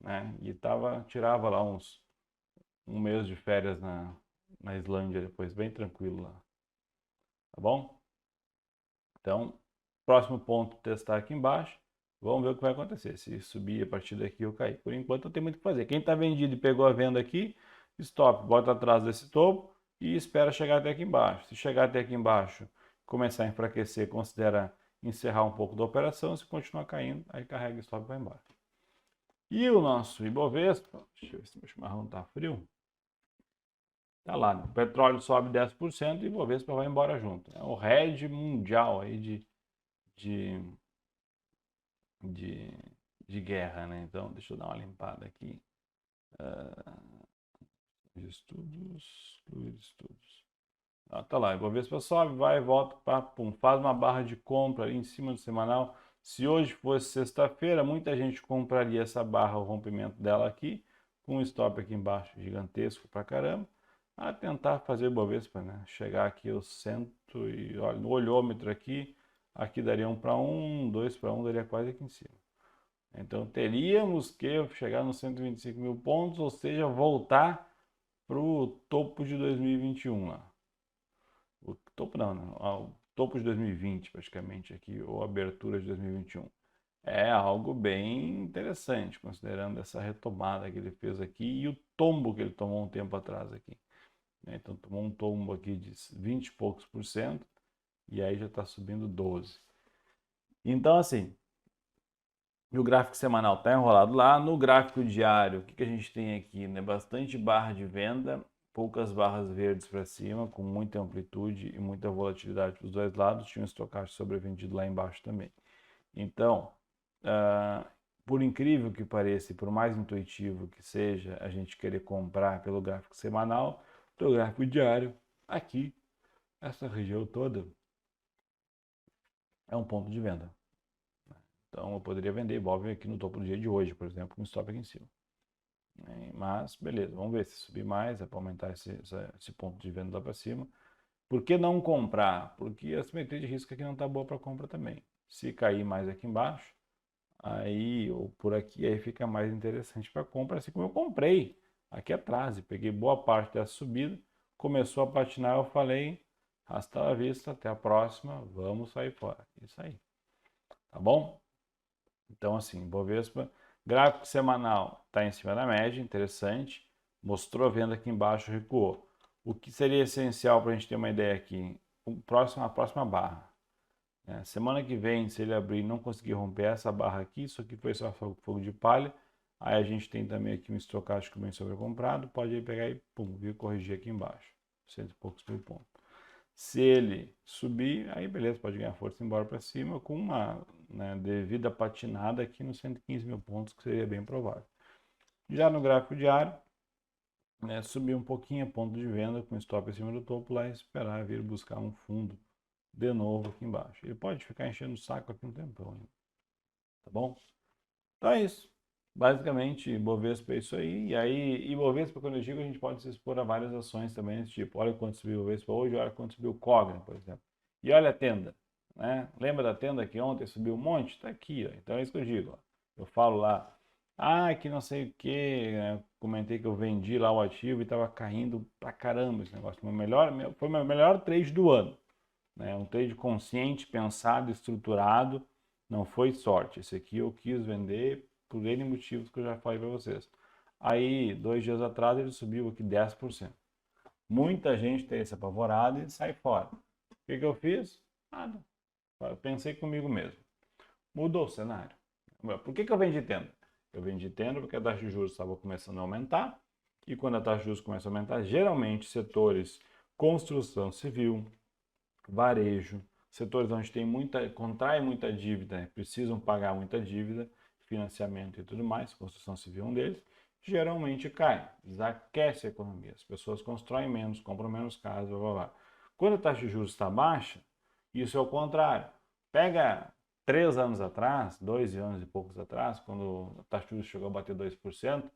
Né? E tirava lá um mês de férias na Islândia depois, bem tranquilo lá. Tá bom? Então, próximo ponto, testar aqui embaixo. Vamos ver o que vai acontecer. Se subir a partir daqui ou cair. Por enquanto, não tem muito o que fazer. Quem está vendido e pegou a venda aqui, stop, bota atrás desse topo e espera chegar até aqui embaixo. Se chegar até aqui embaixo, começar a enfraquecer, considera encerrar um pouco da operação. Se continuar caindo, aí carrega o stop e vai embora. E o nosso Ibovespa, deixa eu ver se meu chimarrão está frio. Tá lá, né? O petróleo sobe 10% e o Ibovespa vai embora junto. É o RED mundial aí de, de, de guerra, né? Então, deixa eu dar uma limpada aqui. Estudos. Tá lá, Ibovespa sobe, vai, volta, pum, faz uma barra de compra ali em cima do semanal. Se hoje fosse sexta-feira, muita gente compraria essa barra, o rompimento dela aqui, com um stop aqui embaixo gigantesco pra caramba, a tentar fazer o Ibovespa, né? Chegar aqui aos 100 e, olha, no olhômetro aqui daria 1 para 1, 2 para 1, daria quase aqui em cima. Então teríamos que chegar nos 125 mil pontos, ou seja, voltar para o topo de 2021 lá. O topo não, né? O topo de 2020 praticamente aqui, ou abertura de 2021. É algo bem interessante, considerando essa retomada que ele fez aqui e o tombo que ele tomou um tempo atrás aqui. Então tomou um tombo aqui de 20 e poucos por cento e aí já está subindo 12. Então assim, o gráfico semanal está enrolado lá. No gráfico diário, o que a gente tem aqui? Né? Bastante barra de venda, poucas barras verdes para cima, com muita amplitude e muita volatilidade para os dois lados. Tinha um estocástico sobrevendido lá embaixo também. Então, por incrível que pareça e por mais intuitivo que seja a gente querer comprar pelo gráfico semanal, pelo gráfico diário, aqui, essa região toda é um ponto de venda. Então eu poderia vender Ibov aqui no topo do dia de hoje, por exemplo, com stop aqui em cima. Mas beleza, vamos ver se subir mais, é para aumentar esse ponto de venda lá para cima. Por que não comprar? Porque a simetria de risco aqui não está boa para compra também. Se cair mais aqui embaixo, aí ou por aqui, aí fica mais interessante para compra, assim como eu comprei aqui atrás e peguei boa parte dessa subida, começou a patinar, eu falei, hasta a vista, até a próxima, vamos sair fora. Isso aí, tá bom? Então assim, Bovespa, gráfico semanal está em cima da média, interessante, mostrou a venda aqui embaixo, recuou. O que seria essencial para a gente ter uma ideia aqui? A próxima barra. Semana que vem, se ele abrir e não conseguir romper essa barra aqui, isso aqui foi só fogo de palha. Aí a gente tem também aqui um estocástico bem sobrecomprado, pode aí pegar e pum, vir corrigir aqui embaixo. 100 e poucos mil pontos. Se ele subir, aí beleza, pode ganhar força e ir embora para cima com uma devida patinada aqui nos 115 mil pontos, que seria bem provável. Já no gráfico diário, subir um pouquinho a ponto de venda com stop acima do topo lá e esperar vir buscar um fundo de novo aqui embaixo. Ele pode ficar enchendo o saco aqui um tempão ainda. Tá bom? Então é isso. Basicamente, Bovespa é isso aí. E aí, Bovespa, quando eu digo, a gente pode se expor a várias ações também desse tipo. Olha quanto subiu o Bovespa hoje, olha quanto subiu o Cogna, por exemplo. E olha a tenda. Né? Lembra da tenda que ontem subiu um monte? Está aqui. Ó. Então é isso que eu digo. Ó. Eu falo lá, que não sei o que, né? Comentei que eu vendi lá o ativo e estava caindo pra caramba esse negócio. Foi o meu melhor trade do ano. Né? Um trade consciente, pensado, estruturado. Não foi sorte. Esse aqui eu quis vender por N motivos que eu já falei para vocês. Aí, 2 dias atrás, ele subiu aqui 10%. Muita gente tem esse apavorado e sai fora. O que eu fiz? Nada. Eu pensei comigo mesmo. Mudou o cenário. Por que eu vendi tenda? Eu vendi tenda porque a taxa de juros estava começando a aumentar. E quando a taxa de juros começa a aumentar, geralmente setores construção civil, varejo, setores onde contrai muita dívida, né? Precisam pagar muita dívida, financiamento e tudo mais, construção civil é um deles, geralmente cai, desaquece a economia. As pessoas constroem menos, compram menos casas, blá, blá, blá. Quando a taxa de juros está baixa, isso é o contrário. Pega 3 anos atrás, 2 anos e poucos atrás, quando a taxa de juros chegou a bater 2%,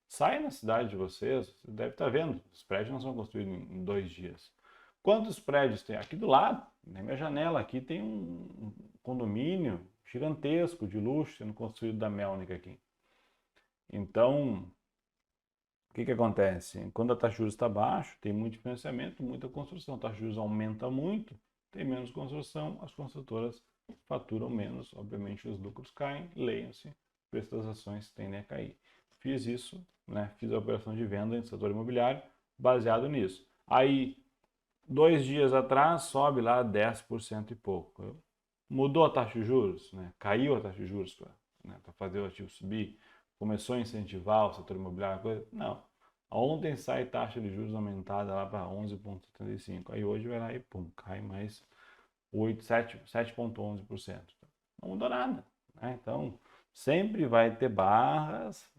sai na cidade de vocês, você deve estar vendo, os prédios não são construídos em 2 dias. Quantos prédios tem? Aqui do lado, na minha janela, aqui tem um condomínio gigantesco de luxo sendo construído da Melnick aqui. Então, o que acontece? Quando a taxa de juros está baixa, tem muito financiamento, muita construção. A taxa de juros aumenta muito, tem menos construção, as construtoras faturam menos, obviamente os lucros caem, leiam-se, o preço das ações tendem a cair. Fiz isso, fiz a operação de venda no setor imobiliário baseado nisso. Aí, 2 dias atrás, sobe lá 10% e pouco. Mudou a taxa de juros, caiu a taxa de juros para fazer o ativo subir, começou a incentivar o setor imobiliário, coisa. Não. Ontem sai taxa de juros aumentada lá para 11,75. Aí hoje vai lá e pum, cai mais 7,11%. Não mudou nada. Então, sempre vai ter barras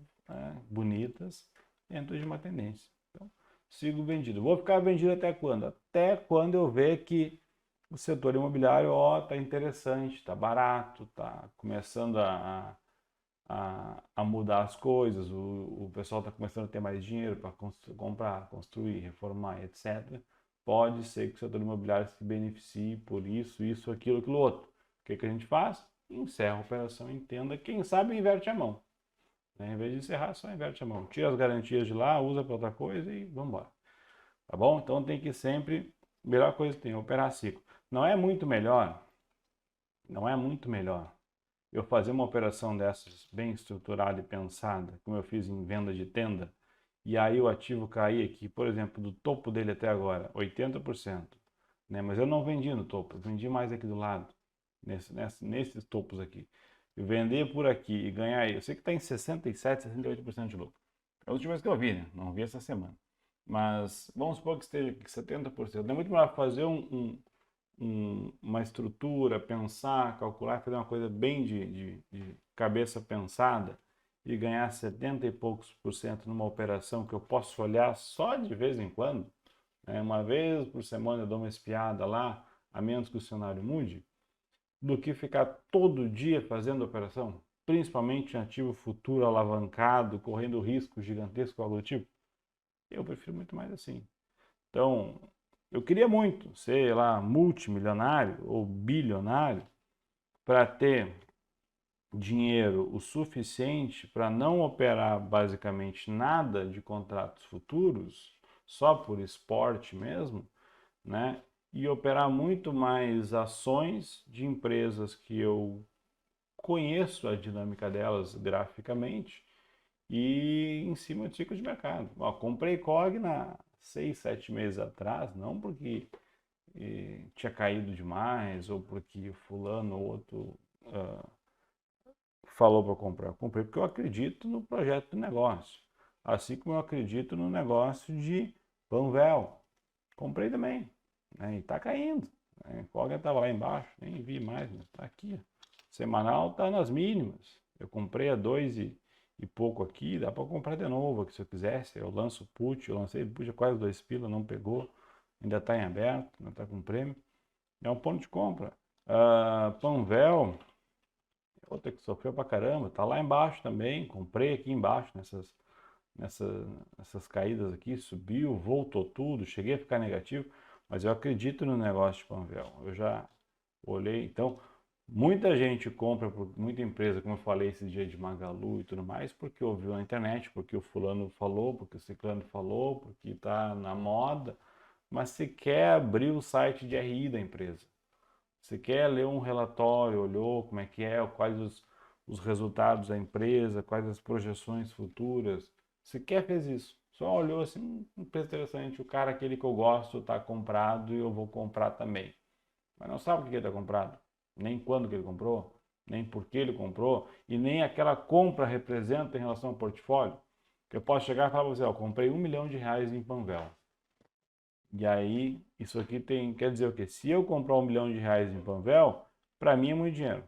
bonitas dentro de uma tendência. Então, sigo vendido. Vou ficar vendido até quando? Até quando eu ver que o setor imobiliário está interessante, está barato, está começando a mudar as coisas, o pessoal está começando a ter mais dinheiro para comprar, construir, reformar, etc. Pode ser que o setor imobiliário se beneficie por isso, aquilo outro. O que a gente faz? Encerra a operação, entenda, quem sabe inverte a mão. Em vez de encerrar, só inverte a mão. Tira as garantias de lá, usa para outra coisa e vamos embora. Tá bom? Então tem que sempre, melhor coisa que tem, operar ciclo. Não é muito melhor eu fazer uma operação dessas bem estruturada e pensada, como eu fiz em venda de tenda, e aí o ativo cair aqui, por exemplo, do topo dele até agora, 80%, mas eu não vendi no topo, eu vendi mais aqui do lado, nesses topos aqui. E vender por aqui e ganhar, eu sei que está em 67%, 68% de lucro. É a última vez que eu vi, não vi essa semana. Mas vamos supor que esteja aqui 70%. É muito melhor fazer uma estrutura, pensar, calcular, fazer uma coisa bem de cabeça pensada e ganhar 70 e poucos por cento numa operação que eu posso olhar só de vez em quando, uma vez por semana eu dou uma espiada lá, a menos que o cenário mude, do que ficar todo dia fazendo operação, principalmente em ativo futuro alavancado, correndo risco gigantesco, algo do tipo. Eu prefiro muito mais assim. Então, eu queria muito ser lá multimilionário ou bilionário para ter dinheiro o suficiente para não operar basicamente nada de contratos futuros, só por esporte mesmo, né? E operar muito mais ações de empresas que eu conheço a dinâmica delas graficamente e em cima de ciclo de mercado. Ó, comprei Cogna 6, 7 meses atrás, não porque tinha caído demais ou porque fulano ou outro falou para comprar. Eu comprei porque eu acredito no projeto de negócio. Assim como eu acredito no negócio de Panvel. Comprei também. Né? E está caindo. Né? Cogna estava lá embaixo, nem vi mais, mas está aqui. Semanal está nas mínimas. Eu comprei a 2 e pouco aqui, dá para comprar de novo aqui se eu quisesse. Eu lanço put, eu lancei put a quase 2 pila, não pegou. Ainda está em aberto, ainda está com prêmio. É um ponto de compra. Panvel, outra que sofreu pra caramba, tá lá embaixo também. Comprei aqui embaixo nessas caídas aqui, subiu, voltou tudo, cheguei a ficar negativo, mas eu acredito no negócio de Panvel. Eu já olhei, então muita gente compra por muita empresa, como eu falei esse dia de Magalu e tudo mais, porque ouviu na internet, porque o fulano falou, porque o ciclano falou, porque está na moda, mas se quer abrir o site de RI da empresa. Você quer ler um relatório, olhou como é que é, quais os resultados da empresa, quais as projeções futuras. Você quer fez isso. Só olhou assim, empresa interessante, o cara aquele que eu gosto está comprado e eu vou comprar também. Mas não sabe o que ele está comprado, nem quando que ele comprou, nem por que ele comprou e nem aquela compra representa em relação ao portfólio. Eu posso chegar e falar para você, ó, eu comprei R$ 1 milhão em Panvel. E aí, isso aqui quer dizer o quê? Se eu comprar R$ 1 milhão em Panvel, para mim é muito dinheiro.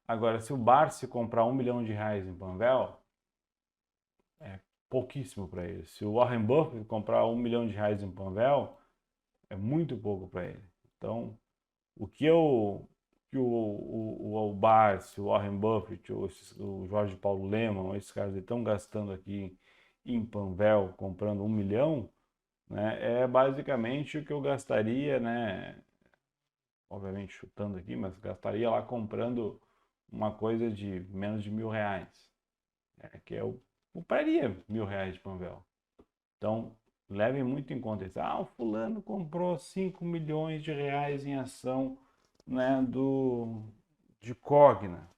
Agora, se o Barsi comprar R$ 1 milhão em Panvel, é pouquíssimo para ele. Se o Warren Buffett comprar R$ 1 milhão em Panvel, é muito pouco para ele. Então, o que o Barsi, o Warren Buffett, o Jorge Paulo Lemann, esses caras estão gastando aqui em Panvel, comprando 1 milhão, né, é basicamente o que eu gastaria, né, obviamente chutando aqui, mas gastaria lá comprando uma coisa de menos de R$ 1.000, que eu compraria R$ 1.000 de Panvel. Então, levem muito em conta isso. Ah, o fulano comprou 5 milhões de reais em ação, né, de Cogna.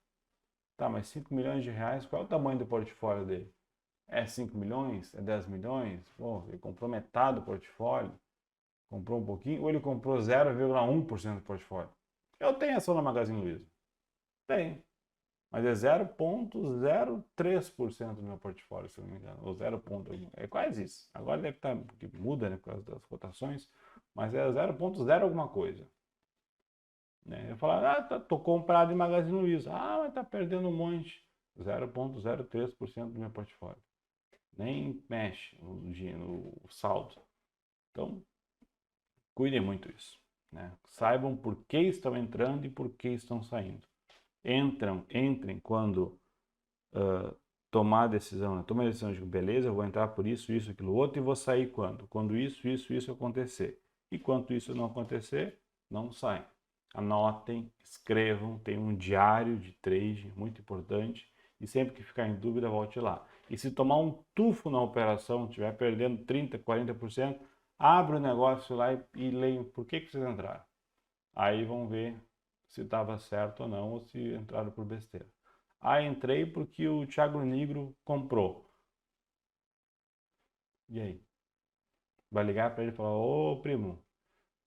Tá, mas 5 milhões de reais, qual é o tamanho do portfólio dele? É 5 milhões? É 10 milhões? Pô, ele comprou metade do portfólio, comprou um pouquinho, ou ele comprou 0,1% do portfólio? Eu tenho ação na Magazine Luiza. Tem. Mas é 0,03% do meu portfólio, se eu não me engano. Ou 0, é quase isso. Agora deve estar, porque muda, né, por causa das cotações, mas é 0,0 alguma coisa. Né? Eu falo, tô comprado em Magazine Luiza. Ah, mas tá perdendo um monte. 0,03% do meu portfólio. Nem mexe no saldo. Então, cuidem muito isso. Né? Saibam por que estão entrando e por que estão saindo. Entrem quando tomar a decisão, né? Toma a decisão de beleza, eu vou entrar por isso, isso, aquilo outro e vou sair quando? Quando isso acontecer. E quando isso não acontecer, não saem. Anotem, escrevam, tem um diário de trade muito importante e sempre que ficar em dúvida, volte lá. E se tomar um tufo na operação, estiver perdendo 30%, 40%, abre o negócio lá e leiam por que vocês entraram. Aí vão ver se estava certo ou não, ou se entraram por besteira. Ah, entrei porque o Thiago Negro comprou. E aí? Vai ligar para ele e falar, ô primo,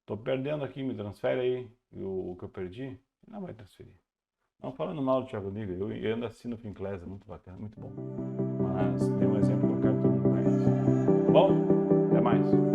tô perdendo aqui, me transfere aí o que eu perdi? Não vai transferir. Não falando mal do Thiago Negro, eu ando assim no Finclass, é muito bacana, muito bom. Mas tem um exemplo que eu quero que todo mundo conhece. Bom, até mais.